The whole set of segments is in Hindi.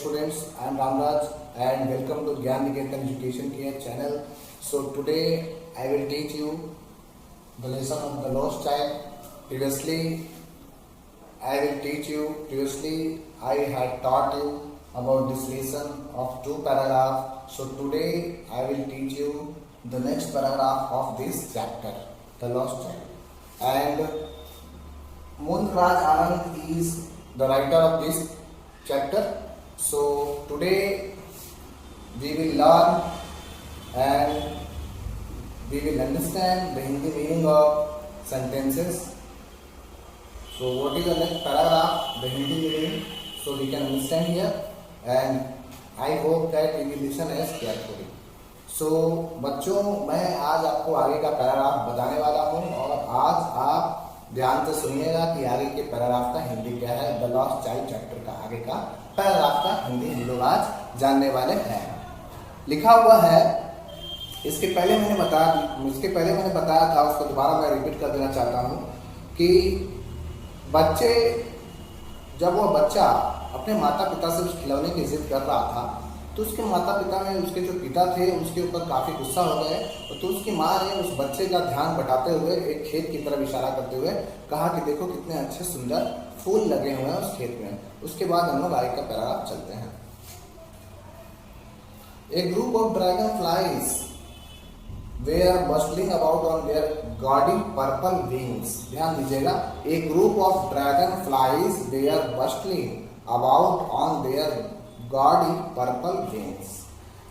students, I am Ramraj and welcome to Gyan Niketan Education Care channel. So today I will teach you the lesson of the lost child. Previously I had taught you about this lesson of 2 paragraphs. So today I will teach you the next paragraph of this chapter, the lost child. And Munraj Anand is the writer of this chapter. So today we will learn and we will understand the Hindi meaning of sentences. So what is the next paragraph, the Hindi meaning, so we can understand here, and I hope that you will listen as carefully. So बच्चों, मैं आज आपको आगे का पैराग्राफ बताने वाला हूँ और आज आप ध्यान से सुनिएगा कि आगे के पैराग्राफ का हिंदी क्या है। द लॉस्ट चाइल्ड चैप्टर का आगे का पैराग्राफ का हिंदी हम लोग आज जानने वाले हैं। लिखा हुआ है, इसके पहले मैंने बताया था, उसको दोबारा मैं रिपीट कर देना चाहता हूँ कि जब वो बच्चा अपने माता पिता से उस खिलौने की जिद कर रहा था तो उसके माता पिता ने, उसके जो पिता थे, उसके ऊपर काफ़ी गुस्सा हो गए। तो उसकी माँ ने उस बच्चे का ध्यान भटाते हुए एक खेत की तरफ इशारा करते हुए कहा कि देखो कितने अच्छे सुंदर फूल लगे हुए हैं उस खेत में। उसके बाद हम लोग आगे का पैराग्राफ चलते हैं। A group of dragonflies were bustling about on their gaudy purple wings. ध्यान दीजिएगा, a group of dragon flies were bustling about on their gaudy purple wings.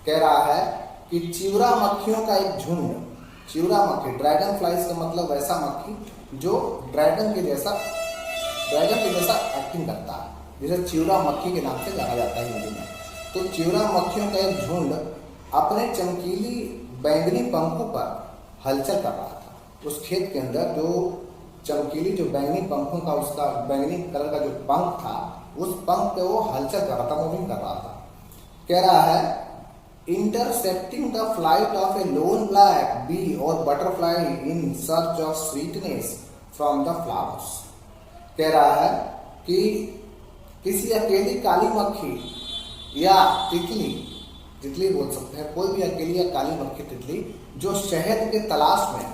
कह रहा है कि चिवरा मक्खियों का एक झुंड, चिवरा मक्खी, ड्रैगन फ्लाइज का मतलब वैसा मक्खी जो ड्रैगन के जैसा एक्टिंग करता है, जिसे चिवरा मक्खी के नाम से जाना जाता है हिंदी में। तो चिवरा मक्खियों का एक झुंड अपने चमकीली बैंगनी पंखों पर हलचल कर रहा था। उस खेत के अंदर जो चमकीली, जो बैंगनी पंखों का, उसका बैंगनी कलर का जो पंख था, उस पंख पे वो हलचल कर रहा था, मूविंग कर रहा था। कह रहा है intercepting the flight of a lone black bee और butterfly in search of sweetness from the flowers. कह रहा है कि किसी अकेली काली मक्खी या तितली बोल सकते हैं, कोई भी अकेली या काली मक्खी तितली जो शहद के तलाश में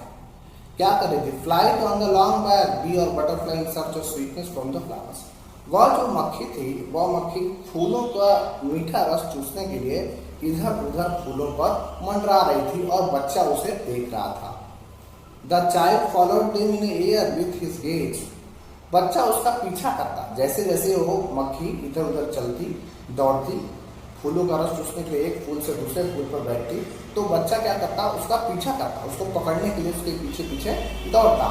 क्या कर रही थी, flight on the long back bee और butterfly in search of sweetness from the flowers. वह जो मक्खी थी, वह मक्खी फूलों का मीठा रस चूसने के लिए इधर उधर फूलों पर मंडरा रही थी और बच्चा उसे देख रहा था। The child followed them in air with his gaze. बच्चा उसका पीछा करता, जैसे जैसे वो मक्खी इधर उधर चलती दौड़ती, फूलों का रस चूसने के लिए एक फूल से दूसरे फूल पर बैठती, तो बच्चा क्या करता, उसका पीछा करता, उसको पकड़ने के लिए उसके पीछे पीछे दौड़ता।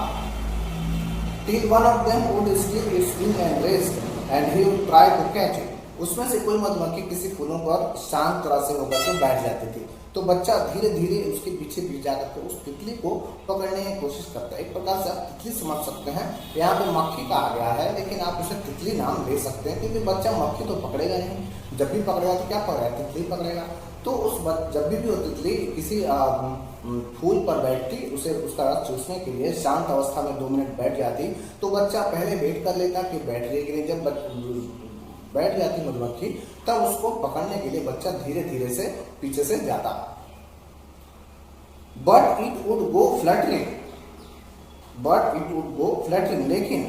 Till one of them would steal its wing and rest, and he would try to catch it. उसमें से कोई मधुमक्खी किसी फूलों पर शांत तरह से होकर के बैठ जाती थी, तो बच्चा धीरे धीरे उसके पीछे जाकर के उस तितली को पकड़ने की कोशिश करता है। एक प्रकार से आप तितली समझ सकते हैं, यहाँ पे मक्खी कहा गया है, लेकिन आप उसे तितली नाम ले सकते हैं क्योंकि बच्चा मक्खी तो पकड़ेगा नहीं। जब भी पकड़ेगा तो क्या पकड़ेगा, तितली पकड़ेगा। तो जब भी वो तितली किसी फूल पर बैठती, उसे उसका रस चूसने के लिए शांत अवस्था में 2 मिनट बैठ जाती, तो बच्चा पहले वेट कर लेता कि बैठ रही है कि नहीं। जब बैठ जाती मधुमक्खी, तब उसको पकड़ने के लिए बच्चा धीरे धीरे से पीछे से जाता। But it would go fluttering, लेकिन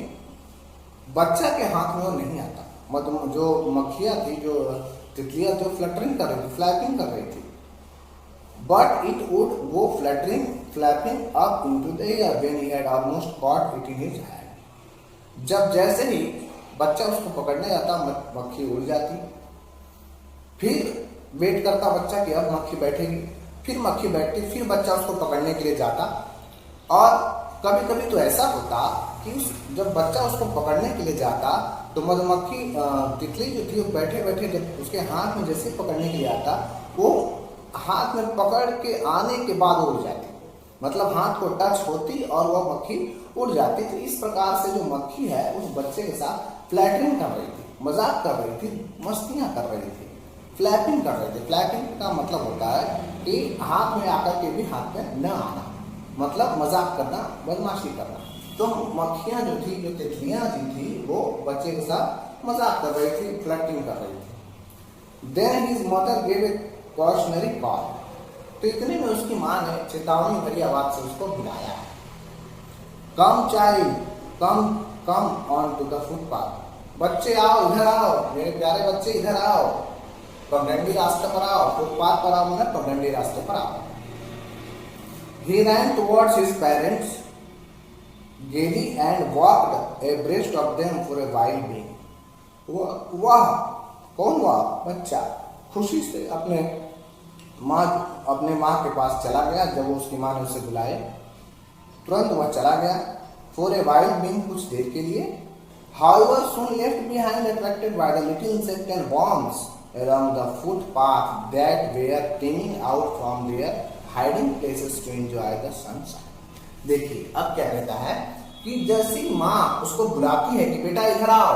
बच्चा के हाथ में वो नहीं आता। मतलब जो मक्खियां थी, जो तितलियां जो फ्लटरिंग कर रही थी, फ्लैपिंग कर रही थी। But it would go flapping up into the air when he had almost caught it in his hand. जब जैसे ही बच्चा उसको पकड़ने जाता, मक्खी उड़ जाती। फिर वेट करता बच्चा कि अब मक्खी बैठेगी, फिर मक्खी बैठती, फिर बच्चा उसको पकड़ने के लिए जाता। और कभी कभी तो ऐसा होता कि जब बच्चा उसको पकड़ने के लिए जाता, तो मधुमक्खी तितली जो थी वो बैठे बैठे जब उसके हाथ में जैसे पकड़ने के लिए आता, वो हाथ में पकड़ के आने के बाद उड़ जाती, मतलब हाथ को टच होती और वह मक्खी उड़ जाती। तो इस प्रकार से जो मक्खी है उस बच्चे के साथ फ्लैटरिंग कर रही थी, मजाक कर रही थी, मस्तियां कर रही थी, फ्लैपिंग कर रही थी। फ्लैपिंग का मतलब होता है कि हाथ में आकर के भी हाथ में न आना, मतलब मजाक करना, बदमाशी करना। तो मक्खियां जो थी, जो तितलियां थी वो बच्चे के साथ मजाक कर रही थी, फ्लर्टिंग कर रही थी। Then his mother gave a cautionary call. तो इतने में उसकी माँ ने चेतावनी भरी आवाज से उसको बुलाया। Come child, come come on to the footpath. बच्चे आओ, इधर आओ, मेरे प्यारे बच्चे इधर आओ, पगडंडी रास्ते पर आओ, फुटपाथ पर आओ, मतलब पगडंडी रास्ते पर आओ। He ran towards his parents gaily and walked abreast of them for a while being. वह कौन हुआ? बच्चा खुशी से अपने माँ के पास चला गया जब उसकी माँ ने उसे बुलाए। तुरंत वह चला गया। For a while being, कुछ देर के लिए। However, soon left behind, attracted by the little insect and worms around the footpath that were teeming out from their hiding places to enjoy the sunshine. देखिए अब क्या कहता है कि जैसी माँ उसको बुलाती है कि बेटा इधर आओ,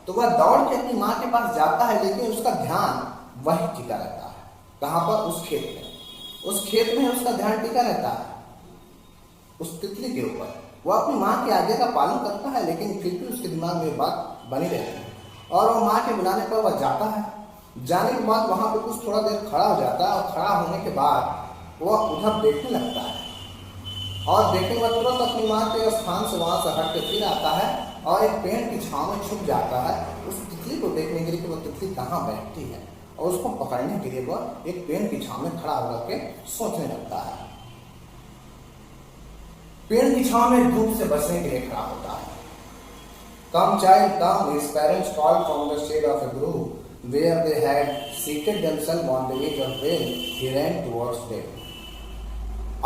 तो वह दौड़ के अपनी माँ के पास जाता है, लेकिन उसका ध्यान वही टिका रहता है। कहाँ पर? उस खेत में। उस खेत में उसका ध्यान टिका रहता है उस तितली के ऊपर। वह अपनी माँ के आज्ञा का पालन करता है, लेकिन फिर भी उसके दिमाग में बात बनी रहती है और वह माँ के बुलाने पर वह जाता है। जाने के बाद वहां पे कुछ थोड़ा देर खड़ा हो जाता है और खड़ा होने के बाद वह उधर देखने लगता है और देखने के बाद तुरंत अपनी माँ के स्थान से वहां से हट के फिर आता है और एक पेड़ की छांव में छुप जाता है उस तितली को देखने के लिए कि वह तितली कहाँ बैठती है, और उसको पकड़ने के लिए वह एक पेड़ की छांव में खड़ा होकर के सोचने लगता है। पेड़ की छांव में धूप से बचने के लिए खड़ा होता है। Come child, come, his parents called from the shade of a grove where they had seated themselves on the edge of rail. He ran towards them.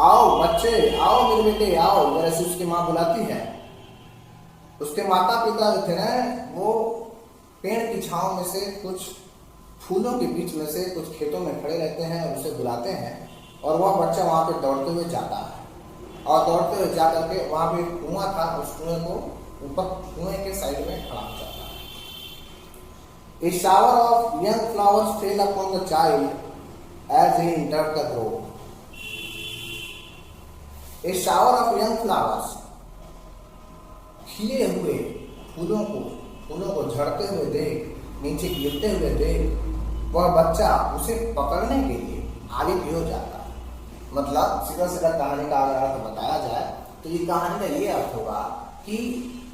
आओ बच्चे, आओ मेरे बेटे आओ, इधर ऐसे उसकी माँ बुलाती है। उसके माता पिता जो थे ना, वो पेड़ की छांव में से कुछ फूलों के बीच में से कुछ खेतों में खड़े रहते हैं और उसे बुलाते हैं, और वह बच्चा वहां पे दौड़ते हुए जाता है और दौड़ते हुए जा करके वहां पे कुआं था, उस कुएं को ऊपर कुएं के साइड में खड़ा हो जाता है। A shower of young flowers fell upon the child as he entered the grove. A shower of young flowers, खिले हुए फूलों को झड़ते हुए देख, नीचे गिरते हुए देख, वह बच्चा उसे पकड़ने के लिए आगे की ओर जाता है। मतलब सीधा कहानी का अगर अर्थ बताया जाए तो ये कहानी का ये अर्थ होगा कि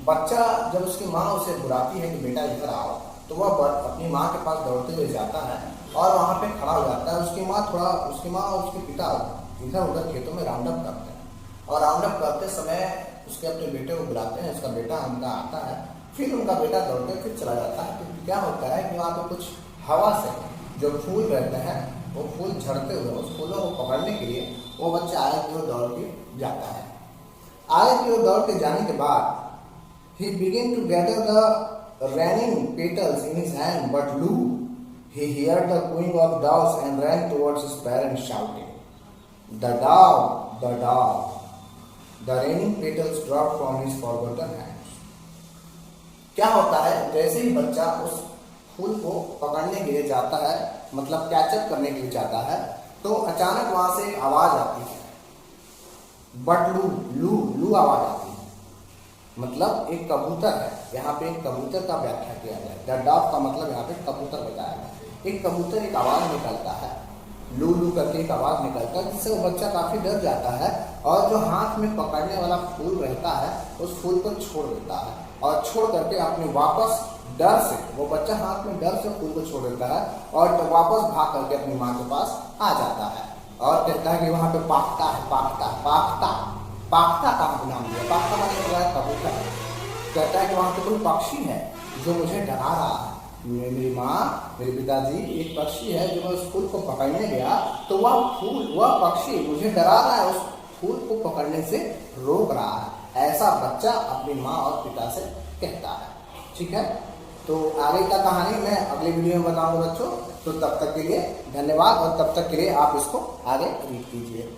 बच्चा जब उसकी माँ उसे बुलाती है कि बेटा इधर आओ, तो वह अपनी माँ के पास दौड़ते हुए जाता है और वहां पे खड़ा हो जाता है। उसकी माँ और उसके पिता इधर उधर खेतों में राउंड अप करते हैं और राउंड अप करते समय उसके अपने बेटे को बुलाते हैं। उसका बेटा उनका आता है, फिर उनका बेटा दौड़ते फिर चला जाता है। तो क्या होता है कि वहाँ पे कुछ हवा से जो फूल रहते हैं वो फूल झड़ते हुए उस फूलों को पकड़ने के लिए वो बच्चा आगे की ओर दौड़ के जाता है। आगे की ओर दौड़ के जाने के बाद he began to gather the raining petals in his hand, but lo, he heard the cooing of doves and ran towards his parents shouting, "The dove, the dove!" The raining petals dropped from his forgotten hands. क्या होता है, जैसे ही बच्चा उस फूल को पकड़ने के लिए जाता है, मतलब कैचअप करने के लिए जाता है, तो अचानक वहां से एक आवाज आती है, बट लू लू लू आवाज आती है, मतलब एक कबूतर है। यहाँ पे एक कबूतर का व्याख्या किया गया। द डॉव का मतलब यहाँ पे कबूतर बताया गया। एक कबूतर एक आवाज निकलता है, लू लू करके एक आवाज निकलता है, जिससे वो बच्चा काफी डर जाता है और जो हाथ में पकड़ने वाला फूल रहता है उस फूल को छोड़ देता है और छोड़ करके अपने वापस डर से, वो बच्चा हाथ में डर से फूल को छोड़ देता है और तो वापस भाग करके अपनी माँ के पास आ जाता है और कहता है कि वहां पे पाकता है, पाकता का नाम दिया। पाकता मतलब कबूतर। कहता है कि वहां पे कोई पक्षी है जो मुझे डरा रहा है। मेरी माँ, मेरे पिताजी, एक पक्षी है जो मैं उस फूल को पकड़ने गया तो वह पक्षी मुझे डरा रहा है, उस फूल को पकड़ने से रोक रहा है। ऐसा बच्चा अपनी माँ और पिता से कहता है। ठीक है, तो आगे का कहानी मैं अगले वीडियो में बताऊंगा बच्चों। तो तब तक के लिए धन्यवाद और तब तक के लिए आप इसको आगे रीड कीजिए।